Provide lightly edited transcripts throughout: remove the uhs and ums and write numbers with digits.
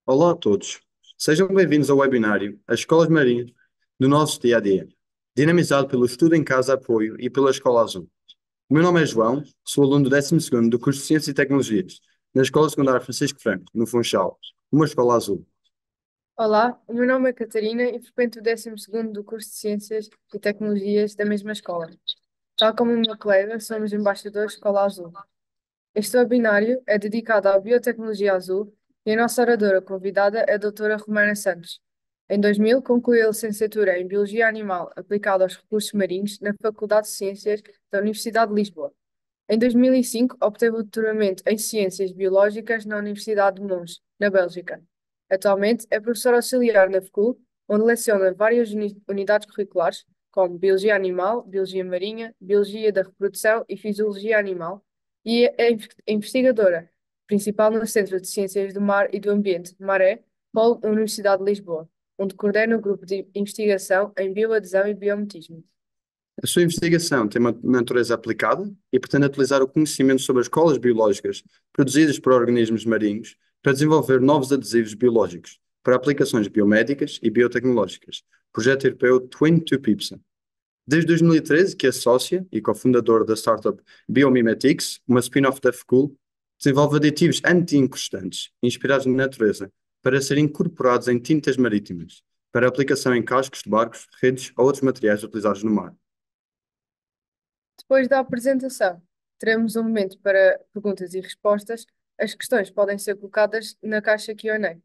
Olá a todos. Sejam bem-vindos ao webinário As Escolas Marinhas do nosso dia a dia, dinamizado pelo Estudo em Casa Apoio e pela Escola Azul. O meu nome é João, sou aluno do 12º do curso de Ciências e Tecnologias, na Escola Secundária Francisco Franco, no Funchal, uma escola azul. Olá, o meu nome é Catarina e frequento o 12º do curso de Ciências e Tecnologias da mesma escola. Tal como o meu colega, somos embaixadores de Escola Azul. Este webinário é dedicado à Biotecnologia Azul e a nossa oradora convidada é a doutora Romana Santos. Em 2000, concluiu a licenciatura em Biologia Animal aplicada aos recursos marinhos na Faculdade de Ciências da Universidade de Lisboa. Em 2005, obteve o doutoramento em Ciências Biológicas na Universidade de Mons, na Bélgica. Atualmente é professora auxiliar na FCUL, onde leciona várias unidades curriculares, como Biologia Animal, Biologia Marinha, Biologia da Reprodução e Fisiologia Animal, e é investigadora principal no Centro de Ciências do Mar e do Ambiente, MARé, Polo da Universidade de Lisboa, onde coordena o grupo de investigação em bioadesão e biometismo. A sua investigação tem uma natureza aplicada e pretende utilizar o conhecimento sobre as colas biológicas produzidas por organismos marinhos para desenvolver novos adesivos biológicos para aplicações biomédicas e biotecnológicas. Projeto europeu Twin to Pipsa. Desde 2013 que é sócia e cofundador da startup Biomimetics, uma spin-off da FCUL, desenvolve aditivos anti-incrustantes, inspirados na natureza, para serem incorporados em tintas marítimas, para aplicação em cascos de barcos, redes ou outros materiais utilizados no mar. Depois da apresentação, teremos um momento para perguntas e respostas. As questões podem ser colocadas na caixa Q&A.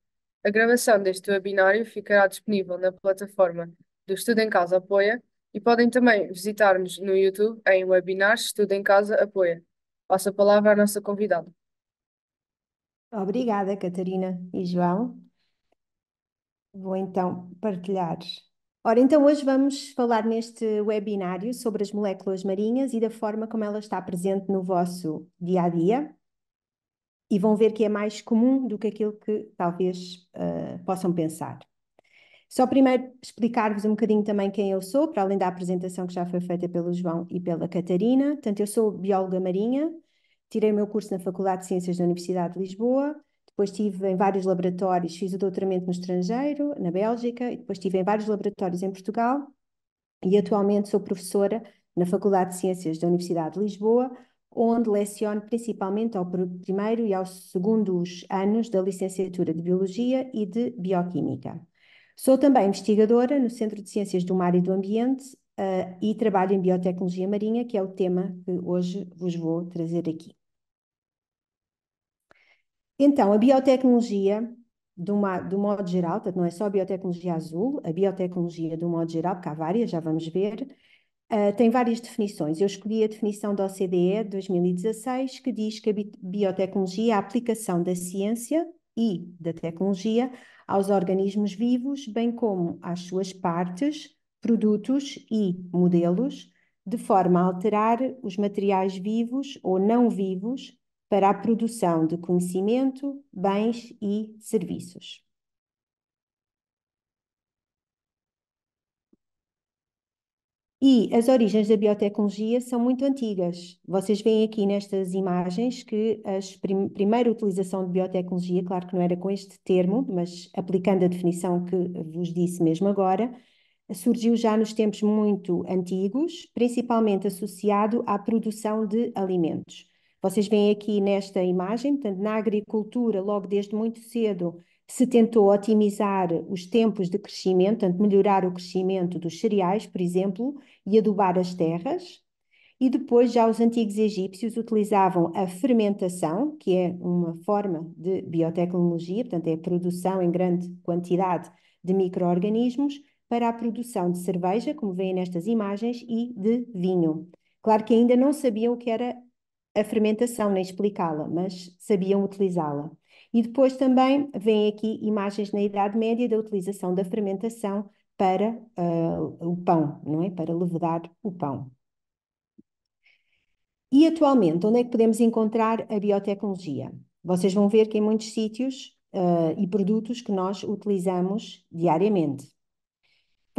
A gravação deste webinário ficará disponível na plataforma do Estudo em Casa Apoia e podem também visitar-nos no YouTube em webinars Estudo em Casa Apoia. Passo a palavra à nossa convidada. Obrigada, Catarina e João. Vou então partilhar. Ora, então hoje vamos falar neste webinário sobre as moléculas marinhas e da forma como ela está presente no vosso dia a dia. E vão ver que é mais comum do que aquilo que talvez possam pensar. Só primeiro explicar-vos um bocadinho também quem eu sou, para além da apresentação que já foi feita pelo João e pela Catarina. Portanto, eu sou bióloga marinha, tirei o meu curso na Faculdade de Ciências da Universidade de Lisboa, depois estive em vários laboratórios, fiz o doutoramento no estrangeiro, na Bélgica, e depois estive em vários laboratórios em Portugal, e atualmente sou professora na Faculdade de Ciências da Universidade de Lisboa, onde leciono principalmente ao primeiro e aos segundos anos da licenciatura de Biologia e de Bioquímica. Sou também investigadora no Centro de Ciências do Mar e do Ambiente, e trabalho em biotecnologia marinha, que é o tema que hoje vos vou trazer aqui. Então, a biotecnologia, do modo geral, portanto, não é só a biotecnologia azul, a biotecnologia do modo geral, porque há várias, já vamos ver, tem várias definições. Eu escolhi a definição da OCDE de 2016, que diz que a biotecnologia é a aplicação da ciência e da tecnologia aos organismos vivos, bem como às suas partes, produtos e modelos, de forma a alterar os materiais vivos ou não vivos para a produção de conhecimento, bens e serviços. E as origens da biotecnologia são muito antigas. Vocês veem aqui nestas imagens que a primeira utilização de biotecnologia, claro que não era com este termo, mas aplicando a definição que vos disse mesmo agora, surgiu já nos tempos muito antigos, principalmente associado à produção de alimentos. Vocês veem aqui nesta imagem, portanto, na agricultura, logo desde muito cedo, se tentou otimizar os tempos de crescimento, portanto, melhorar o crescimento dos cereais, por exemplo, e adubar as terras. E depois já os antigos egípcios utilizavam a fermentação, que é uma forma de biotecnologia, portanto é a produção em grande quantidade de micro-organismos, para a produção de cerveja, como veem nestas imagens, e de vinho. Claro que ainda não sabiam o que era a fermentação, nem explicá-la, mas sabiam utilizá-la. E depois também vêm aqui imagens na Idade Média da utilização da fermentação para o pão, não é? Para levedar o pão. E atualmente, onde é que podemos encontrar a biotecnologia? Vocês vão ver que em muitos sítios e produtos que nós utilizamos diariamente.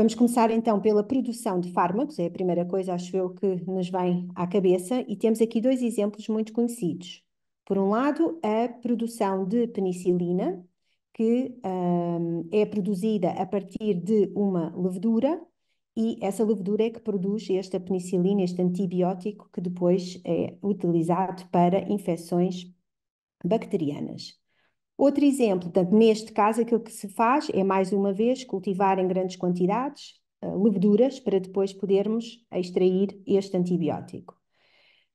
Vamos começar então pela produção de fármacos, é a primeira coisa, acho eu, que nos vem à cabeça, e temos aqui dois exemplos muito conhecidos. Por um lado, a produção de penicilina, que é produzida a partir de uma levedura, e essa levedura é que produz esta penicilina, este antibiótico, que depois é utilizado para infecções bacterianas. Outro exemplo, portanto, neste caso, aquilo que se faz é, mais uma vez, cultivar em grandes quantidades leveduras para depois podermos extrair este antibiótico.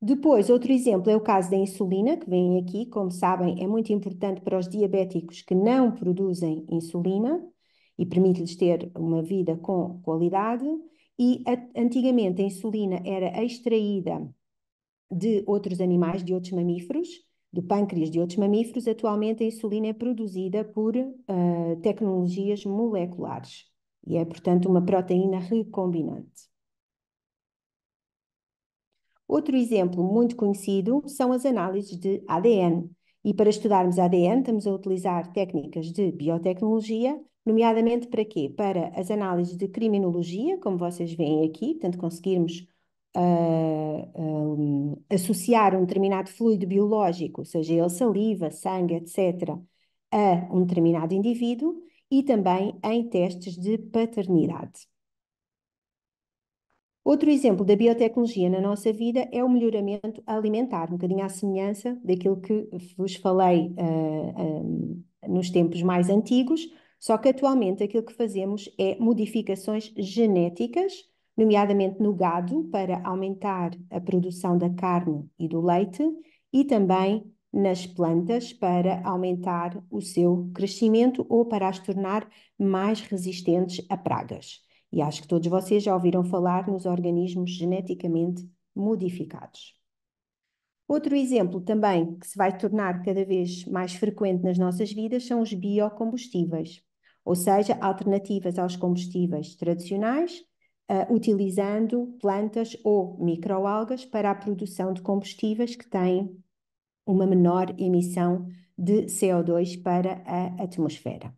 Depois, outro exemplo é o caso da insulina, que vem aqui, como sabem, é muito importante para os diabéticos que não produzem insulina e permite-lhes ter uma vida com qualidade. E antigamente a insulina era extraída de outros animais, de outros mamíferos, do pâncreas de outros mamíferos. Atualmente a insulina é produzida por tecnologias moleculares e é, portanto, uma proteína recombinante. Outro exemplo muito conhecido são as análises de ADN. E para estudarmos ADN, estamos a utilizar técnicas de biotecnologia, nomeadamente para quê? Para as análises de criminologia, como vocês veem aqui, portanto, conseguirmos associar um determinado fluido biológico, seja ele saliva, sangue, etc., a um determinado indivíduo, e também em testes de paternidade. Outro exemplo da biotecnologia na nossa vida é o melhoramento alimentar, um bocadinho à semelhança daquilo que vos falei nos tempos mais antigos, só que atualmente aquilo que fazemos é modificações genéticas, nomeadamente no gado, para aumentar a produção da carne e do leite, e também nas plantas para aumentar o seu crescimento ou para as tornar mais resistentes a pragas. E acho que todos vocês já ouviram falar nos organismos geneticamente modificados. Outro exemplo também que se vai tornar cada vez mais frequente nas nossas vidas são os biocombustíveis, ou seja, alternativas aos combustíveis tradicionais, utilizando plantas ou microalgas para a produção de combustíveis que têm uma menor emissão de CO2 para a atmosfera.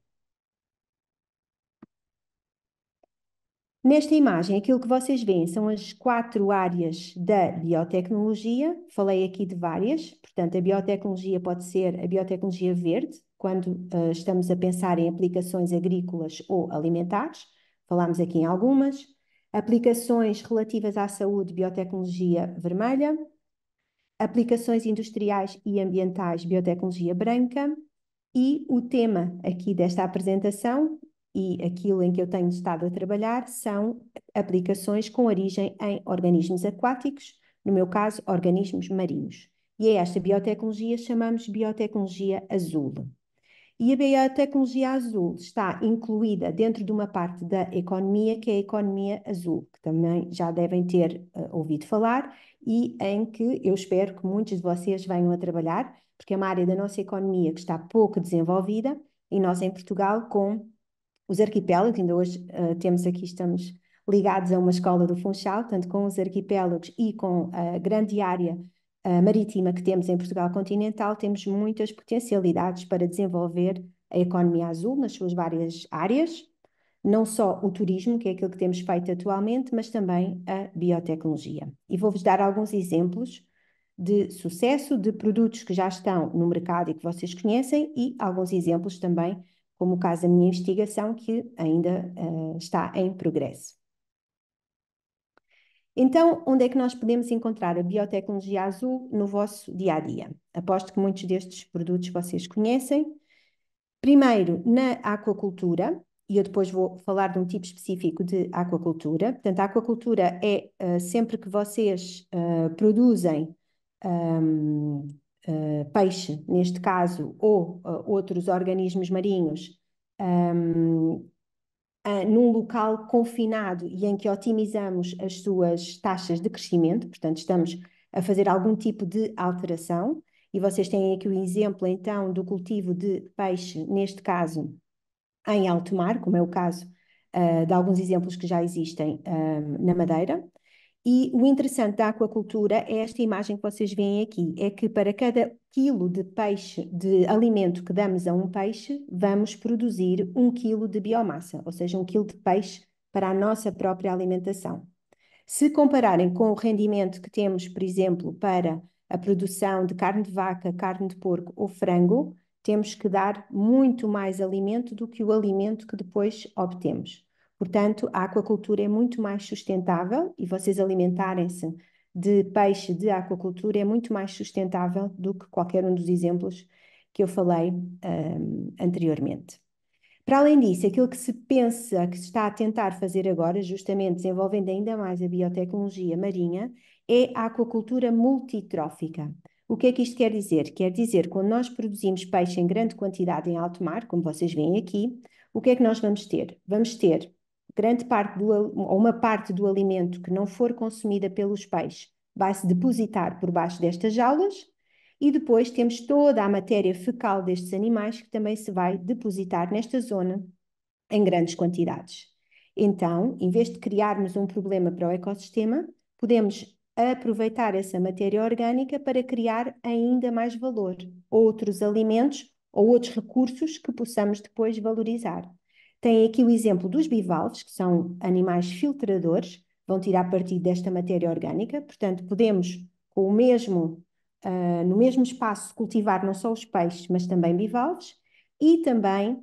Nesta imagem, aquilo que vocês veem são as 4 áreas da biotecnologia. Falei aqui de várias, portanto, a biotecnologia pode ser a biotecnologia verde, quando estamos a pensar em aplicações agrícolas ou alimentares. Falámos aqui em algumas. Aplicações relativas à saúde, biotecnologia vermelha. Aplicações industriais e ambientais, biotecnologia branca. E o tema aqui desta apresentação e aquilo em que eu tenho estado a trabalhar são aplicações com origem em organismos aquáticos, no meu caso, organismos marinhos. E a esta biotecnologia chamamos biotecnologia azul. E a biotecnologia azul está incluída dentro de uma parte da economia, que é a economia azul, que também já devem ter ouvido falar e em que eu espero que muitos de vocês venham a trabalhar, porque é uma área da nossa economia que está pouco desenvolvida e nós em Portugal, com os arquipélagos, ainda hoje temos aqui, estamos ligados a uma escola do Funchal, tanto com os arquipélagos e com a grande área marítima que temos em Portugal continental, temos muitas potencialidades para desenvolver a economia azul nas suas várias áreas, não só o turismo, que é aquilo que temos feito atualmente, mas também a biotecnologia. E vou-vos dar alguns exemplos de sucesso de produtos que já estão no mercado e que vocês conhecem e alguns exemplos também, como o caso da minha investigação, que ainda está em progresso. Então, onde é que nós podemos encontrar a biotecnologia azul no vosso dia-a-dia? Aposto que muitos destes produtos vocês conhecem. Primeiro, na aquacultura, e eu depois vou falar de um tipo específico de aquacultura. Portanto, a aquacultura é sempre que vocês produzem peixe, neste caso, ou outros organismos marinhos, num local confinado e em que otimizamos as suas taxas de crescimento, portanto, estamos a fazer algum tipo de alteração, e vocês têm aqui o exemplo, então, do cultivo de peixe, neste caso, em alto mar, como é o caso de alguns exemplos que já existem na Madeira. E o interessante da aquacultura é esta imagem que vocês veem aqui, é que para cada quilo de peixe, de alimento que damos a um peixe, vamos produzir 1 quilo de biomassa, ou seja, 1 quilo de peixe para a nossa própria alimentação. Se compararem com o rendimento que temos, por exemplo, para a produção de carne de vaca, carne de porco ou frango, temos que dar muito mais alimento do que o alimento que depois obtemos. Portanto, a aquacultura é muito mais sustentável e vocês alimentarem-se de peixe de aquacultura é muito mais sustentável do que qualquer um dos exemplos que eu falei anteriormente. Para além disso, aquilo que se pensa que se está a tentar fazer agora, justamente desenvolvendo ainda mais a biotecnologia marinha, é a aquacultura multitrófica. O que é que isto quer dizer? Quer dizer, que quando nós produzimos peixe em grande quantidade em alto mar, como vocês veem aqui, o que é que nós vamos ter? Vamos ter grande parte ou uma parte do alimento que não for consumida pelos peixes vai-se depositar por baixo destas jaulas e depois temos toda a matéria fecal destes animais que também se vai depositar nesta zona em grandes quantidades. Então, em vez de criarmos um problema para o ecossistema, podemos aproveitar essa matéria orgânica para criar ainda mais valor, outros alimentos ou outros recursos que possamos depois valorizar. Tem aqui o exemplo dos bivalves, que são animais filtradores, vão tirar partido desta matéria orgânica, portanto, podemos, com o mesmo no mesmo espaço cultivar não só os peixes, mas também bivalves e também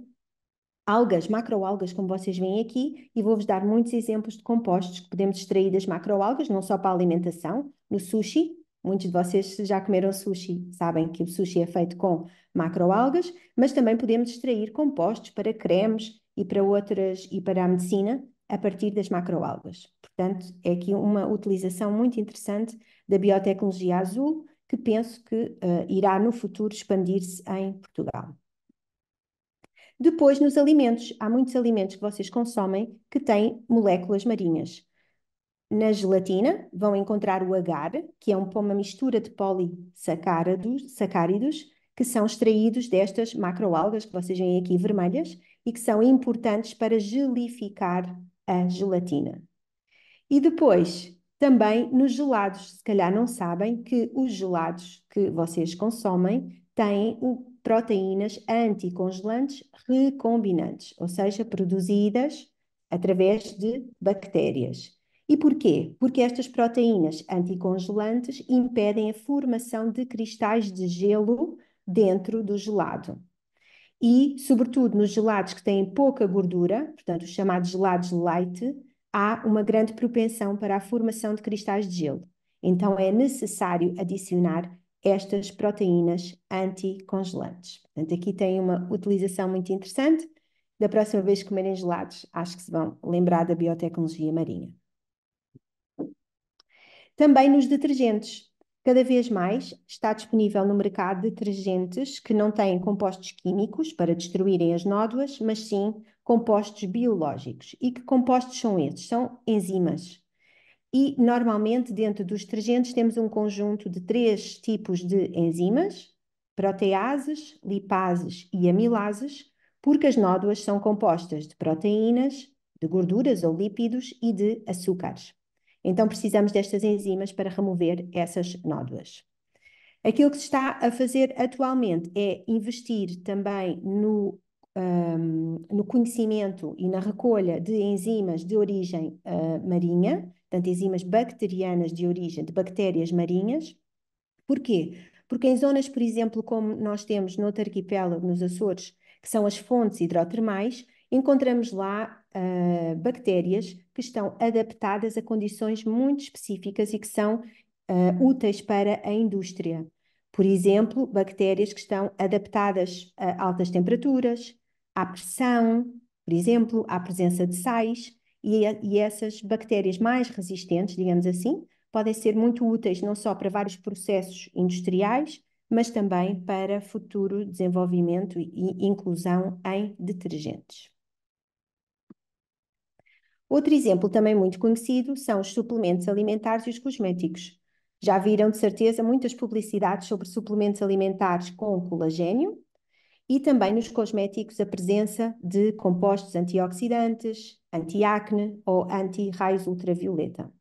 algas, macroalgas, como vocês veem aqui, e vou-vos dar muitos exemplos de compostos que podemos extrair das macroalgas, não só para a alimentação, no sushi. Muitos de vocês já comeram sushi, sabem que o sushi é feito com macroalgas, mas também podemos extrair compostos para cremes e para outras, e para a medicina, a partir das macroalgas. Portanto, é aqui uma utilização muito interessante da biotecnologia azul, que penso que irá no futuro expandir-se em Portugal. Depois, nos alimentos, há muitos alimentos que vocês consomem que têm moléculas marinhas. Na gelatina vão encontrar o agar, que é uma mistura de polissacáridos que são extraídos destas macroalgas que vocês veem aqui vermelhas e que são importantes para gelificar a gelatina. E depois, também nos gelados, se calhar não sabem que os gelados que vocês consomem têm proteínas anticongelantes recombinantes, ou seja, produzidas através de bactérias. E porquê? Porque estas proteínas anticongelantes impedem a formação de cristais de gelo dentro do gelado. E, sobretudo, nos gelados que têm pouca gordura, portanto, os chamados gelados light, há uma grande propensão para a formação de cristais de gelo. Então, é necessário adicionar estas proteínas anticongelantes. Portanto, aqui tem uma utilização muito interessante. Da próxima vez que comerem gelados, acho que se vão lembrar da biotecnologia marinha. Também nos detergentes. Cada vez mais está disponível no mercado detergentes que não têm compostos químicos para destruírem as nódoas, mas sim compostos biológicos. E que compostos são estes? São enzimas. E normalmente dentro dos detergentes temos um conjunto de 3 tipos de enzimas: proteases, lipases e amilases, porque as nódoas são compostas de proteínas, de gorduras ou lípidos e de açúcares. Então precisamos destas enzimas para remover essas nódoas. Aquilo que se está a fazer atualmente é investir também no conhecimento e na recolha de enzimas de origem marinha, portanto, enzimas bacterianas de origem de bactérias marinhas. Porquê? Porque em zonas, por exemplo, como nós temos no outro arquipélago, nos Açores, que são as fontes hidrotermais, encontramos lá bactérias que estão adaptadas a condições muito específicas e que são úteis para a indústria. Por exemplo, bactérias que estão adaptadas a altas temperaturas, à pressão, por exemplo, à presença de sais, e essas bactérias mais resistentes, digamos assim, podem ser muito úteis não só para vários processos industriais, mas também para futuro desenvolvimento e inclusão em detergentes. Outro exemplo também muito conhecido são os suplementos alimentares e os cosméticos. Já viram, de certeza, muitas publicidades sobre suplementos alimentares com colagênio e também nos cosméticos a presença de compostos antioxidantes, anti-acne ou anti-raios ultravioleta.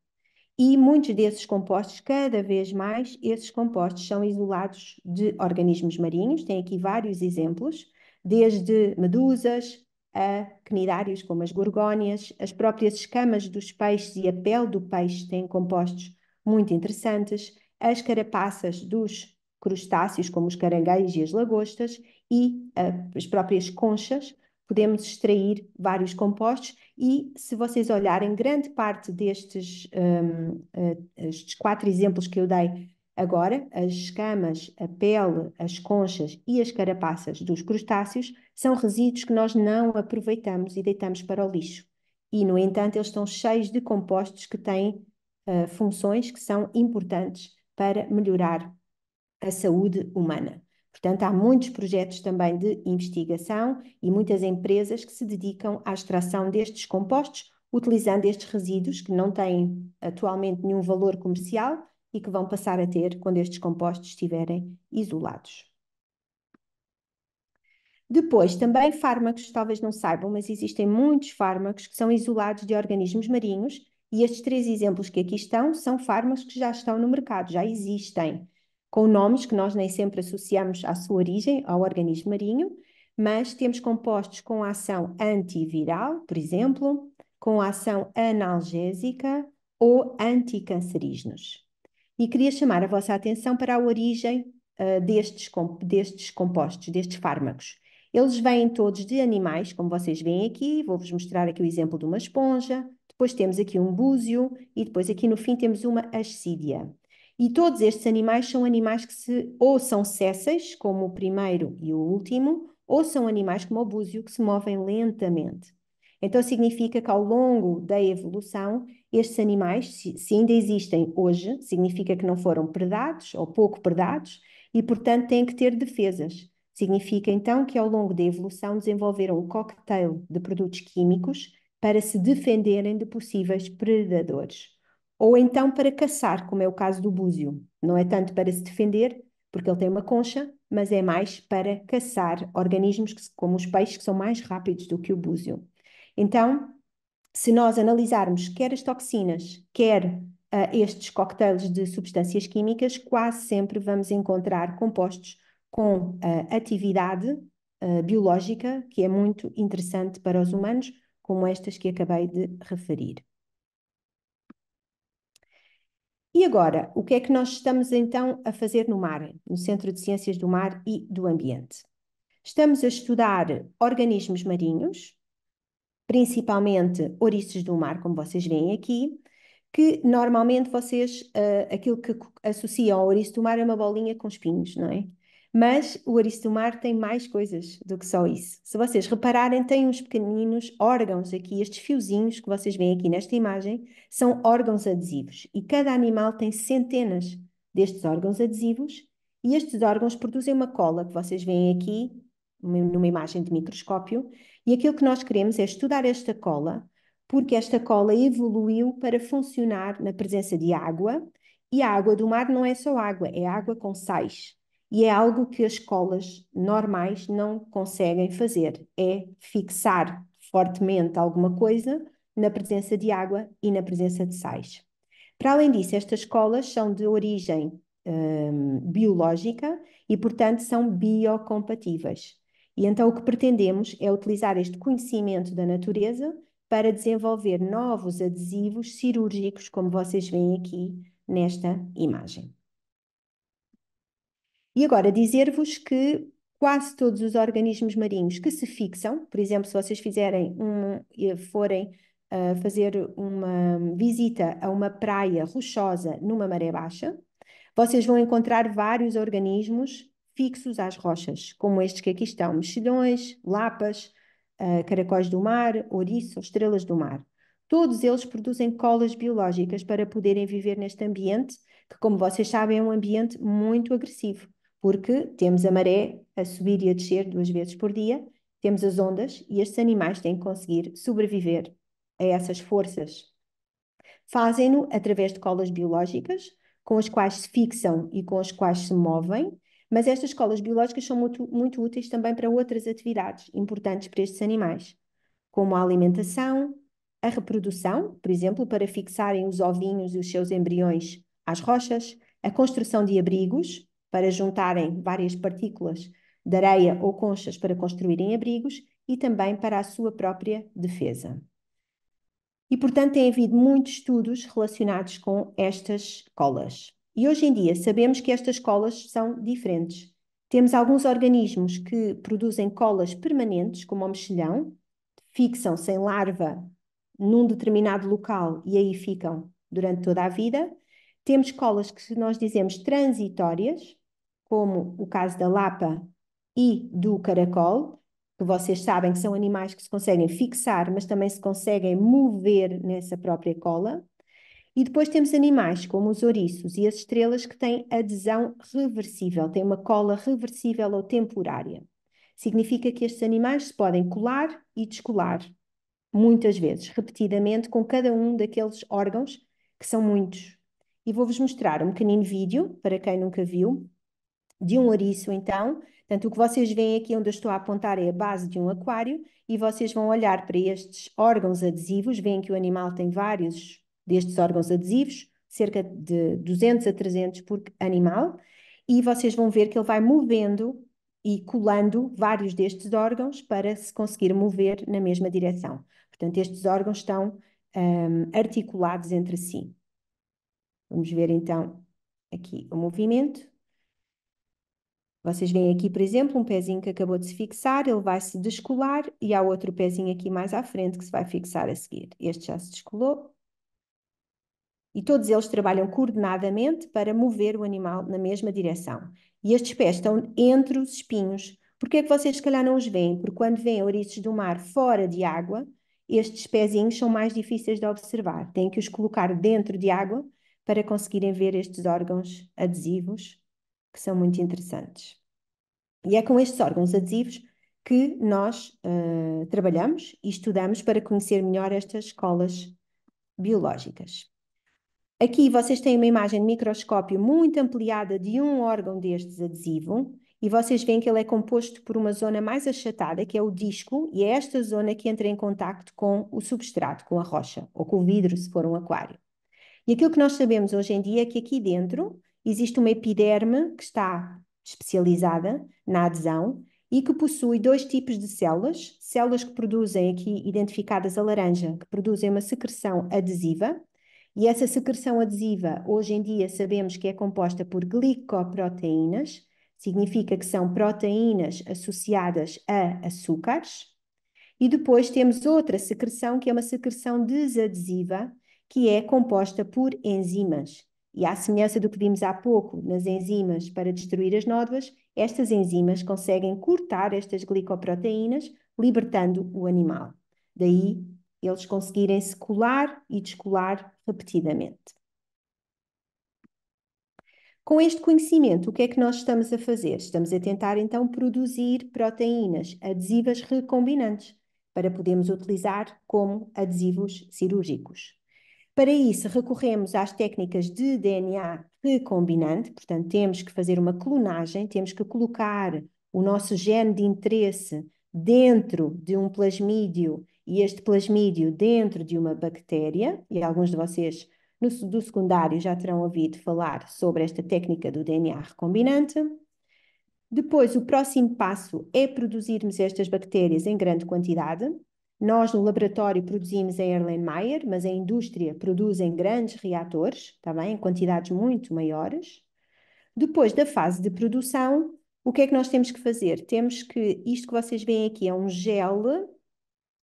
E muitos desses compostos, cada vez mais, esses compostos são isolados de organismos marinhos. Tem aqui vários exemplos, desde medusas, a cnidários, como as gorgónias, as próprias escamas dos peixes e a pele do peixe têm compostos muito interessantes, as carapaças dos crustáceos, como os caranguejos e as lagostas, e as próprias conchas, podemos extrair vários compostos e, se vocês olharem, grande parte estes 4 exemplos que eu dei agora, as escamas, a pele, as conchas e as carapaças dos crustáceos, são resíduos que nós não aproveitamos e deitamos para o lixo. E, no entanto, eles estão cheios de compostos que têm funções que são importantes para melhorar a saúde humana. Portanto, há muitos projetos também de investigação e muitas empresas que se dedicam à extração destes compostos, utilizando estes resíduos que não têm atualmente nenhum valor comercial e que vão passar a ter quando estes compostos estiverem isolados. Depois, também fármacos, talvez não saibam, mas existem muitos fármacos que são isolados de organismos marinhos e estes 3 exemplos que aqui estão são fármacos que já estão no mercado, já existem, com nomes que nós nem sempre associamos à sua origem, ao organismo marinho, mas temos compostos com ação antiviral, por exemplo, com ação analgésica ou anticancerígenos. E queria chamar a vossa atenção para a origem destes compostos, destes fármacos. Eles vêm todos de animais, como vocês veem aqui. Vou-vos mostrar aqui o exemplo de uma esponja. Depois temos aqui um búzio e depois aqui no fim temos uma ascídia. E todos estes animais são animais que ou são sésseis, como o primeiro e o último, ou são animais como o búzio, que se movem lentamente. Então significa que ao longo da evolução, estes animais, se ainda existem hoje, significa que não foram predados ou pouco predados e, portanto, têm que ter defesas. Significa então que ao longo da evolução desenvolveram um cocktail de produtos químicos para se defenderem de possíveis predadores. Ou então para caçar, como é o caso do búzio. Não é tanto para se defender, porque ele tem uma concha, mas é mais para caçar organismos como os peixes, que são mais rápidos do que o búzio. Então, se nós analisarmos quer as toxinas, quer estes coquetéis de substâncias químicas, quase sempre vamos encontrar compostos com atividade biológica que é muito interessante para os humanos, como estas que acabei de referir. E agora, o que é que nós estamos então a fazer no mar, no Centro de Ciências do Mar e do Ambiente? Estamos a estudar organismos marinhos, principalmente ouriços do mar, como vocês veem aqui, que normalmente vocês, aquilo que associam ao ouriço do mar é uma bolinha com espinhos, não é? Mas o ouriço do mar tem mais coisas do que só isso. Se vocês repararem, tem uns pequeninos órgãos aqui, estes fiozinhos que vocês veem aqui nesta imagem, são órgãos adesivos. E cada animal tem centenas destes órgãos adesivos, e estes órgãos produzem uma cola que vocês veem aqui, numa imagem de microscópio, e aquilo que nós queremos é estudar esta cola, porque esta cola evoluiu para funcionar na presença de água, e a água do mar não é só água, é água com sais. E é algo que as colas normais não conseguem fazer, é fixar fortemente alguma coisa na presença de água e na presença de sais. Para além disso, estas colas são de origem biológica e, portanto, são biocompatíveis. E então o que pretendemos é utilizar este conhecimento da natureza para desenvolver novos adesivos cirúrgicos, como vocês veem aqui nesta imagem. E agora dizer-vos que quase todos os organismos marinhos que se fixam, por exemplo, se vocês forem fazer uma visita a uma praia rochosa numa maré baixa, vocês vão encontrar vários organismos fixos às rochas, como estes que aqui estão, mexilhões, lapas, caracóis do mar, ouriços, estrelas do mar. Todos eles produzem colas biológicas para poderem viver neste ambiente, que, como vocês sabem, é um ambiente muito agressivo, porque temos a maré a subir e a descer 2 vezes por dia, temos as ondas e estes animais têm que conseguir sobreviver a essas forças. Fazem-no através de colas biológicas, com as quais se fixam e com as quais se movem, mas estas colas biológicas são muito, muito úteis também para outras atividades importantes para estes animais, como a alimentação, a reprodução, por exemplo, para fixarem os ovinhos e os seus embriões às rochas, a construção de abrigos, para juntarem várias partículas de areia ou conchas para construírem abrigos e também para a sua própria defesa. E, portanto, tem havido muitos estudos relacionados com estas colas. E hoje em dia sabemos que estas colas são diferentes. Temos alguns organismos que produzem colas permanentes, como o mexilhão, fixam-se em larva num determinado local e aí ficam durante toda a vida. Temos colas que nós dizemos transitórias, como o caso da lapa e do caracol, que vocês sabem que são animais que se conseguem fixar, mas também se conseguem mover nessa própria cola. E depois temos animais como os ouriços e as estrelas que têm adesão reversível, têm uma cola reversível ou temporária. Significa que estes animais se podem colar e descolar, muitas vezes, repetidamente, com cada um daqueles órgãos, que são muitos. E vou-vos mostrar um pequenino vídeo, para quem nunca viu, de um ouriço, então. Portanto, o que vocês veem aqui onde eu estou a apontar é a base de um aquário e vocês vão olhar para estes órgãos adesivos, veem que o animal tem vários destes órgãos adesivos, cerca de 200 a 300 por animal, e vocês vão ver que ele vai movendo e colando vários destes órgãos para se conseguir mover na mesma direção. Portanto, estes órgãos estão articulados entre si. Vamos ver então aqui o movimento. Vocês veem aqui, por exemplo, um pezinho que acabou de se fixar, ele vai se descolar e há outro pezinho aqui mais à frente que se vai fixar a seguir. Este já se descolou. E todos eles trabalham coordenadamente para mover o animal na mesma direção. E estes pés estão entre os espinhos. Por que é que vocês se calhar não os veem? Porque quando veem ouriços do mar fora de água, estes pezinhos são mais difíceis de observar. Têm que os colocar dentro de água para conseguirem ver estes órgãos adesivos, que são muito interessantes. E é com estes órgãos adesivos que nós trabalhamos e estudamos para conhecer melhor estas colas biológicas. Aqui vocês têm uma imagem de microscópio muito ampliada de um órgão destes adesivo e vocês veem que ele é composto por uma zona mais achatada, que é o disco, e é esta zona que entra em contacto com o substrato, com a rocha, ou com o vidro, se for um aquário. E aquilo que nós sabemos hoje em dia é que aqui dentro existe uma epiderme que está especializada na adesão e que possui dois tipos de células, células que produzem, aqui identificadas a laranja, que produzem uma secreção adesiva, e essa secreção adesiva, hoje em dia, sabemos que é composta por glicoproteínas, significa que são proteínas associadas a açúcares, e depois temos outra secreção, que é uma secreção desadesiva, que é composta por enzimas. E à semelhança do que vimos há pouco nas enzimas para destruir as nódoas, estas enzimas conseguem cortar estas glicoproteínas, libertando o animal. Daí eles conseguirem se colar e descolar repetidamente. Com este conhecimento, o que é que nós estamos a fazer? Estamos a tentar, então, produzir proteínas adesivas recombinantes para podermos utilizar como adesivos cirúrgicos. Para isso, recorremos às técnicas de DNA recombinante, portanto, temos que fazer uma clonagem, temos que colocar o nosso gene de interesse dentro de um plasmídio e este plasmídio dentro de uma bactéria, e alguns de vocês do secundário já terão ouvido falar sobre esta técnica do DNA recombinante. Depois, o próximo passo é produzirmos estas bactérias em grande quantidade. Nós, no laboratório, produzimos em Erlenmeyer, mas a indústria produz em grandes reatores, tá bem? Em quantidades muito maiores. Depois da fase de produção, o que é que nós temos que fazer? Temos que, isto que vocês veem aqui é um gel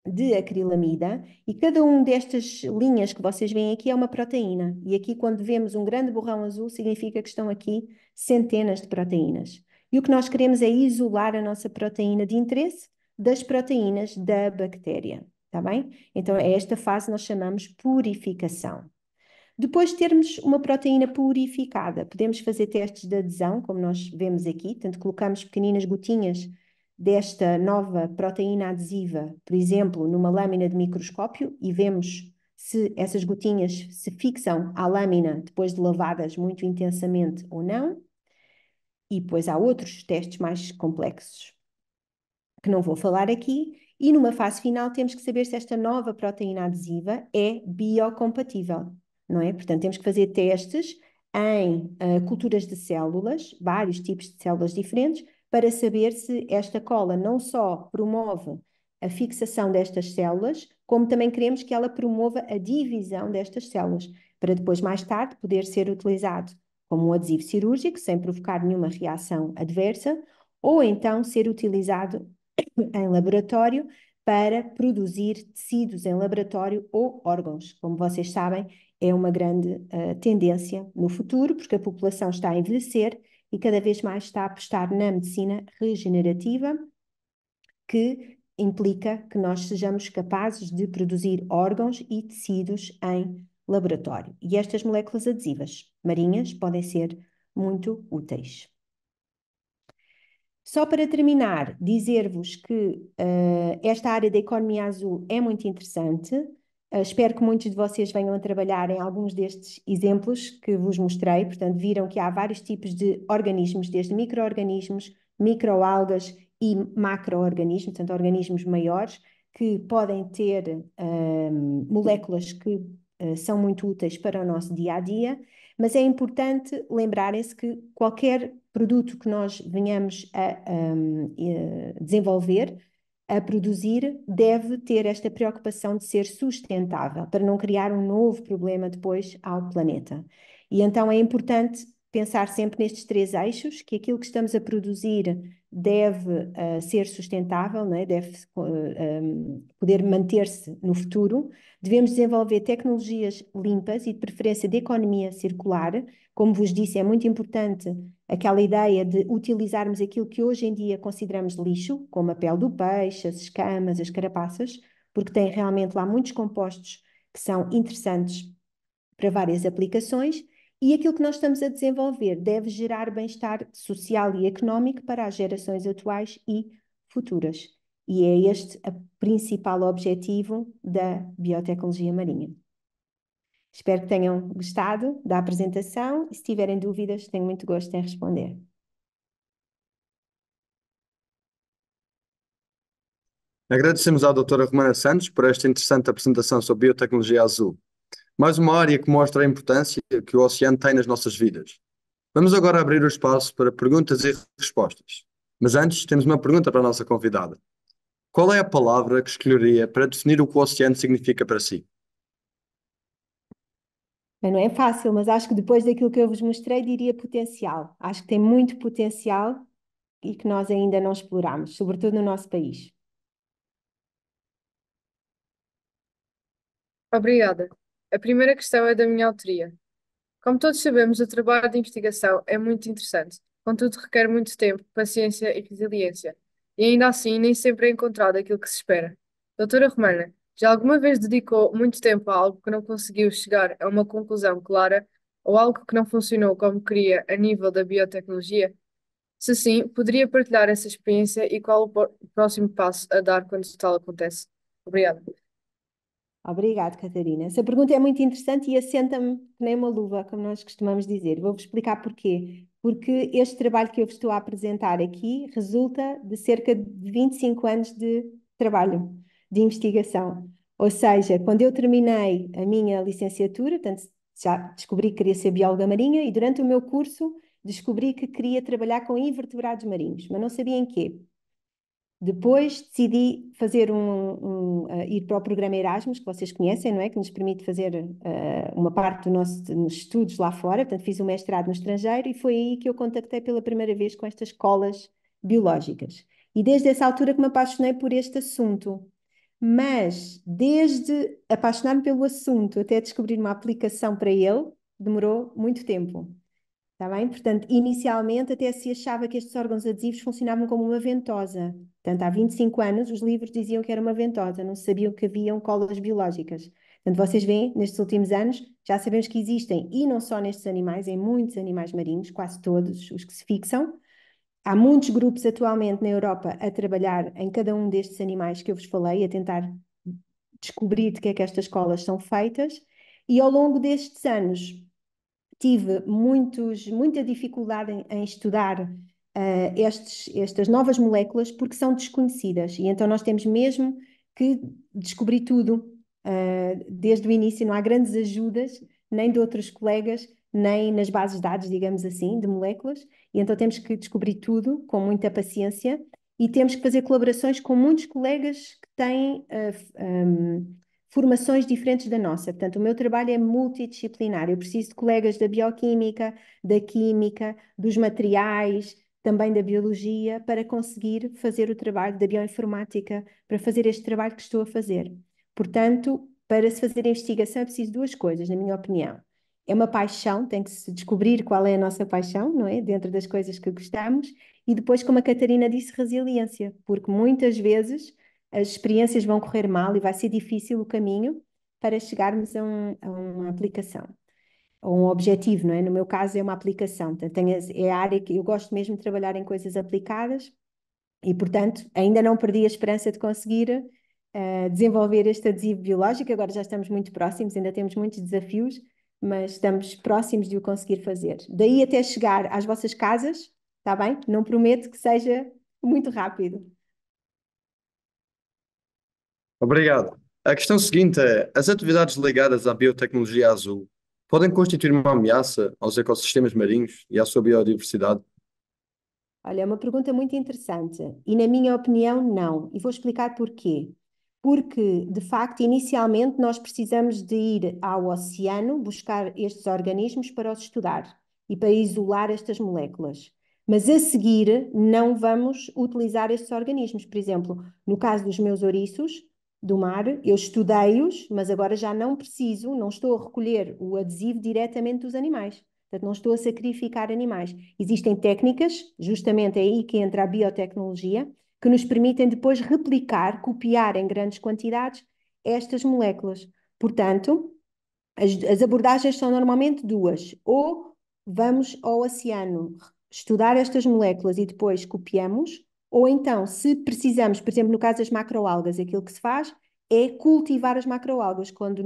de acrilamida e cada uma destas linhas que vocês veem aqui é uma proteína. E aqui, quando vemos um grande borrão azul, significa que estão aqui centenas de proteínas. E o que nós queremos é isolar a nossa proteína de interesse das proteínas da bactéria, tá bem? Então, é esta fase que nós chamamos purificação. Depois de termos uma proteína purificada, podemos fazer testes de adesão, como nós vemos aqui, portanto, colocamos pequeninas gotinhas desta nova proteína adesiva, por exemplo, numa lâmina de microscópio e vemos se essas gotinhas se fixam à lâmina depois de lavadas muito intensamente ou não. E depois há outros testes mais complexos que não vou falar aqui. E numa fase final temos que saber se esta nova proteína adesiva é biocompatível, não é? Portanto, temos que fazer testes em culturas de células, vários tipos de células diferentes, para saber se esta cola não só promove a fixação destas células, como também queremos que ela promova a divisão destas células, para depois, mais tarde, poder ser utilizado como um adesivo cirúrgico, sem provocar nenhuma reação adversa, ou então ser utilizado em laboratório para produzir tecidos em laboratório ou órgãos. Como vocês sabem, é uma grande tendência no futuro, porque a população está a envelhecer e cada vez mais está a apostar na medicina regenerativa, que implica que nós sejamos capazes de produzir órgãos e tecidos em laboratório. E estas moléculas adesivas marinhas podem ser muito úteis. Só para terminar, dizer-vos que esta área da economia azul é muito interessante. Espero que muitos de vocês venham a trabalhar em alguns destes exemplos que vos mostrei. Portanto, viram que há vários tipos de organismos, desde micro-organismos, microalgas e macro-organismos, portanto, organismos maiores, que podem ter moléculas que são muito úteis para o nosso dia a dia. Mas é importante lembrarem-se que qualquer produto que nós venhamos a desenvolver, a produzir, deve ter esta preocupação de ser sustentável, para não criar um novo problema depois ao planeta. E então é importante pensar sempre nestes três eixos, que aquilo que estamos a produzir deve ser sustentável, não é? Deve poder manter-se no futuro. Devemos desenvolver tecnologias limpas e de preferência de economia circular. Como vos disse, é muito importante aquela ideia de utilizarmos aquilo que hoje em dia consideramos lixo, como a pele do peixe, as escamas, as carapaças, porque tem realmente lá muitos compostos que são interessantes para várias aplicações, e aquilo que nós estamos a desenvolver deve gerar bem-estar social e económico para as gerações atuais e futuras. E é este o principal objetivo da biotecnologia marinha. Espero que tenham gostado da apresentação e se tiverem dúvidas, tenho muito gosto em responder. Agradecemos à doutora Romana Santos por esta interessante apresentação sobre biotecnologia azul. Mais uma área que mostra a importância que o oceano tem nas nossas vidas. Vamos agora abrir o espaço para perguntas e respostas. Mas antes, temos uma pergunta para a nossa convidada. Qual é a palavra que escolheria para definir o que o oceano significa para si? Não é fácil, mas acho que depois daquilo que eu vos mostrei, diria potencial. Acho que tem muito potencial e que nós ainda não exploramos, sobretudo no nosso país. Obrigada. A primeira questão é da minha autoria. Como todos sabemos, o trabalho de investigação é muito interessante, contudo requer muito tempo, paciência e resiliência, e ainda assim nem sempre é encontrado aquilo que se espera. Doutora Romana, já alguma vez dedicou muito tempo a algo que não conseguiu chegar a uma conclusão clara ou algo que não funcionou como queria a nível da biotecnologia? Se sim, poderia partilhar essa experiência e qual o próximo passo a dar quando tal acontece? Obrigada. Obrigada, Catarina. Essa pergunta é muito interessante e assenta-me que nem uma luva, como nós costumamos dizer. Vou-vos explicar porquê. Porque este trabalho que eu vos estou a apresentar aqui resulta de cerca de 25 anos de trabalho, de investigação. Ou seja, quando eu terminei a minha licenciatura, portanto, já descobri que queria ser bióloga marinha e durante o meu curso descobri que queria trabalhar com invertebrados marinhos, mas não sabia em quê. Depois decidi fazer ir para o programa Erasmus, que vocês conhecem, não é? Que nos permite fazer uma parte dos estudos lá fora. Portanto, fiz um mestrado no estrangeiro e foi aí que eu contactei pela primeira vez com estas escolas biológicas. E desde essa altura que me apaixonei por este assunto. Mas desde apaixonar-me pelo assunto até descobrir uma aplicação para ele, demorou muito tempo. Está bem? Portanto, inicialmente até se achava que estes órgãos adesivos funcionavam como uma ventosa. Portanto, há 25 anos os livros diziam que era uma ventosa, não sabiam que haviam colas biológicas. Portanto, vocês veem, nestes últimos anos, já sabemos que existem, e não só nestes animais, em muitos animais marinhos, quase todos os que se fixam. Há muitos grupos atualmente na Europa a trabalhar em cada um destes animais que eu vos falei, a tentar descobrir de que é que estas colas são feitas, e ao longo destes anos tive muita dificuldade em estudar estas novas moléculas porque são desconhecidas e então nós temos mesmo que descobrir tudo desde o início. Não há grandes ajudas nem de outros colegas nem nas bases de dados, digamos assim, de moléculas, e então temos que descobrir tudo com muita paciência e temos que fazer colaborações com muitos colegas que têm formações diferentes da nossa. Portanto, o meu trabalho é multidisciplinar. Eu preciso de colegas da bioquímica, da química, dos materiais, também da biologia, para conseguir fazer o trabalho da bioinformática, para fazer este trabalho que estou a fazer. Portanto, para se fazer a investigação é preciso duas coisas, na minha opinião. É uma paixão, tem que se descobrir qual é a nossa paixão, não é? Dentro das coisas que gostamos. E depois, como a Catarina disse, resiliência, porque muitas vezes as experiências vão correr mal e vai ser difícil o caminho para chegarmos a uma aplicação, ou um objetivo, não é? No meu caso é uma aplicação, portanto, é a área que eu gosto mesmo de trabalhar em coisas aplicadas e, portanto, ainda não perdi a esperança de conseguir desenvolver este adesivo biológico. Agora já estamos muito próximos, ainda temos muitos desafios, mas estamos próximos de o conseguir fazer. Daí até chegar às vossas casas, está bem? Não prometo que seja muito rápido. Obrigado. A questão seguinte é: as atividades ligadas à biotecnologia azul podem constituir uma ameaça aos ecossistemas marinhos e à sua biodiversidade? Olha, é uma pergunta muito interessante e, na minha opinião, não. E vou explicar porquê. Porque, de facto, inicialmente nós precisamos de ir ao oceano buscar estes organismos para os estudar e para isolar estas moléculas. Mas a seguir não vamos utilizar estes organismos. Por exemplo, no caso dos meus ouriços do mar, eu estudei-os, mas agora já não preciso, não estou a recolher o adesivo diretamente dos animais. Portanto, não estou a sacrificar animais. Existem técnicas, justamente é aí que entra a biotecnologia, que nos permitem depois replicar, copiar em grandes quantidades estas moléculas. Portanto, as abordagens são normalmente duas. Ou vamos ao oceano estudar estas moléculas e depois copiamos, ou então, se precisamos, por exemplo, no caso das macroalgas, aquilo que se faz é cultivar as macroalgas, quando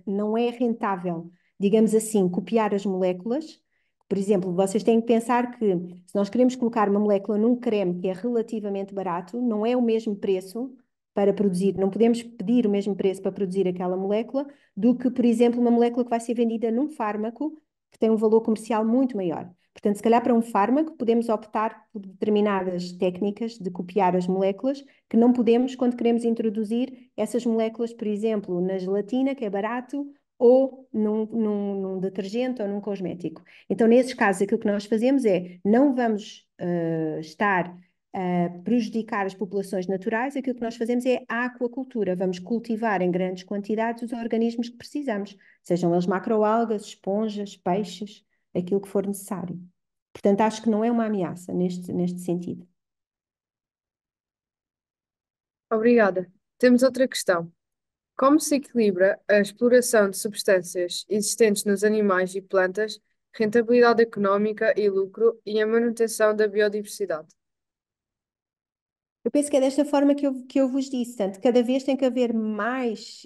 não é rentável, digamos assim, copiar as moléculas. Por exemplo, vocês têm que pensar que se nós queremos colocar uma molécula num creme que é relativamente barato, não é o mesmo preço para produzir, não podemos pedir o mesmo preço para produzir aquela molécula do que, por exemplo, uma molécula que vai ser vendida num fármaco que tem um valor comercial muito maior. Portanto, se calhar para um fármaco podemos optar por determinadas técnicas de copiar as moléculas que não podemos quando queremos introduzir essas moléculas, por exemplo, na gelatina, que é barato, ou num detergente ou num cosmético. Então, nesses casos, aquilo que nós fazemos é não vamos estar a prejudicar as populações naturais, aquilo que nós fazemos é a aquacultura. Vamos cultivar em grandes quantidades os organismos que precisamos, sejam eles macroalgas, esponjas, peixes, aquilo que for necessário. Portanto, acho que não é uma ameaça neste sentido. Obrigada. Temos outra questão. Como se equilibra a exploração de substâncias existentes nos animais e plantas, rentabilidade económica e lucro e a manutenção da biodiversidade? Eu penso que é desta forma que eu vos disse, portanto, cada vez tem que haver mais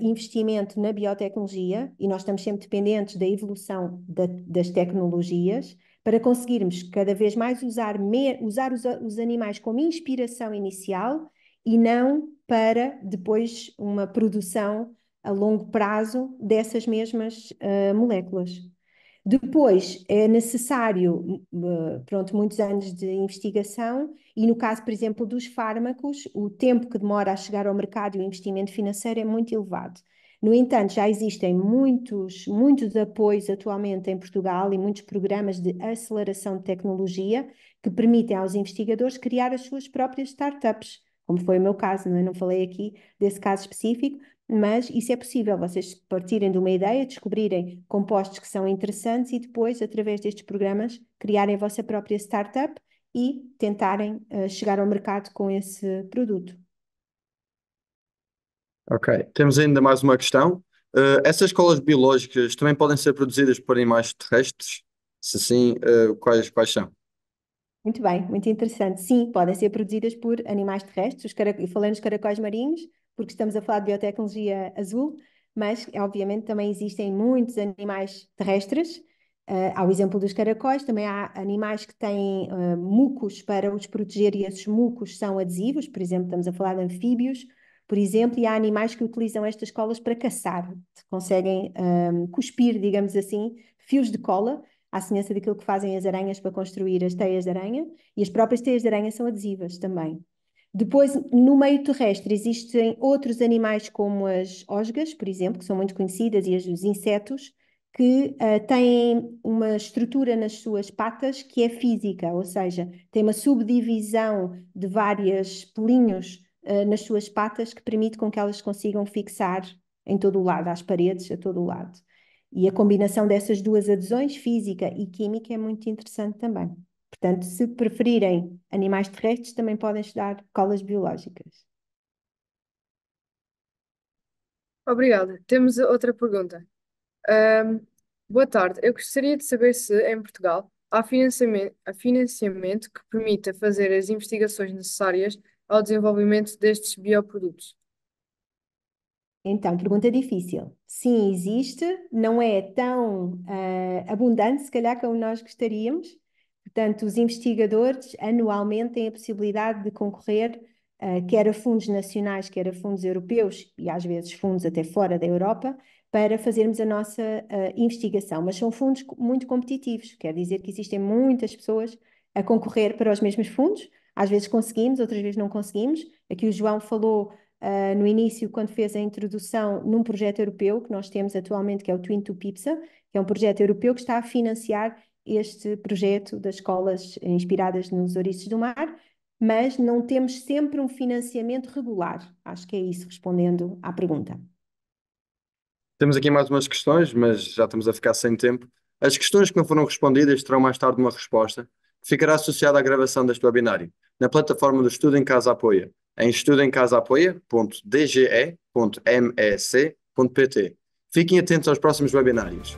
investimento na biotecnologia e nós estamos sempre dependentes da evolução das tecnologias para conseguirmos cada vez mais usar os animais como inspiração inicial e não para depois uma produção a longo prazo dessas mesmas moléculas. Depois é necessário, pronto, muitos anos de investigação e no caso, por exemplo, dos fármacos, o tempo que demora a chegar ao mercado e o investimento financeiro é muito elevado. No entanto, já existem muitos apoios atualmente em Portugal e muitos programas de aceleração de tecnologia que permitem aos investigadores criar as suas próprias startups, como foi o meu caso, não é? Não falei aqui desse caso específico, mas isso é possível, vocês partirem de uma ideia, descobrirem compostos que são interessantes e depois, através destes programas, criarem a vossa própria startup e tentarem chegar ao mercado com esse produto. Ok. Temos ainda mais uma questão. Essas escolas biológicas também podem ser produzidas por animais terrestres? Se sim, quais são? Muito bem, muito interessante. Sim, podem ser produzidas por animais terrestres, eu falei nos caracóis marinhos, porque estamos a falar de biotecnologia azul, mas obviamente também existem muitos animais terrestres. Há o exemplo dos caracóis, também há animais que têm mucos para os proteger e esses mucos são adesivos, por exemplo, estamos a falar de anfíbios, por exemplo, e há animais que utilizam estas colas para caçar, conseguem cuspir, digamos assim, fios de cola, à semelhança daquilo que fazem as aranhas para construir as teias de aranha, e as próprias teias de aranha são adesivas também. Depois, no meio terrestre, existem outros animais como as osgas, por exemplo, que são muito conhecidas, e os insetos, que têm uma estrutura nas suas patas que é física, ou seja, tem uma subdivisão de vários pelinhos nas suas patas que permite com que elas consigam fixar em todo o lado, às paredes, a todo o lado. E a combinação dessas duas adesões, física e química, é muito interessante também. Portanto, se preferirem animais terrestres, também podem estudar colas biológicas. Obrigada. Temos outra pergunta. Ahm, Boa tarde. Eu gostaria de saber se, em Portugal, há financiamento que permita fazer as investigações necessárias ao desenvolvimento destes bioprodutos. Então, pergunta difícil. Sim, existe, não é tão abundante, se calhar, como nós gostaríamos. Portanto, os investigadores anualmente têm a possibilidade de concorrer, quer a fundos nacionais, quer a fundos europeus, e às vezes fundos até fora da Europa, para fazermos a nossa investigação. Mas são fundos muito competitivos, quer dizer que existem muitas pessoas a concorrer para os mesmos fundos. Às vezes conseguimos, outras vezes não conseguimos. Aqui o João falou no início, quando fez a introdução num projeto europeu que nós temos atualmente, que é o Twin to PIPSA, que é um projeto europeu que está a financiar este projeto das escolas inspiradas nos ouriços do mar, mas não temos sempre um financiamento regular. Acho que é isso, respondendo à pergunta. Temos aqui mais umas questões, mas já estamos a ficar sem tempo. As questões que não foram respondidas terão mais tarde uma resposta, que ficará associada à gravação deste webinário, na plataforma do Estudo em Casa Apoia, em estudoemcasaapoia.dge.mec.pt. Fiquem atentos aos próximos webinários.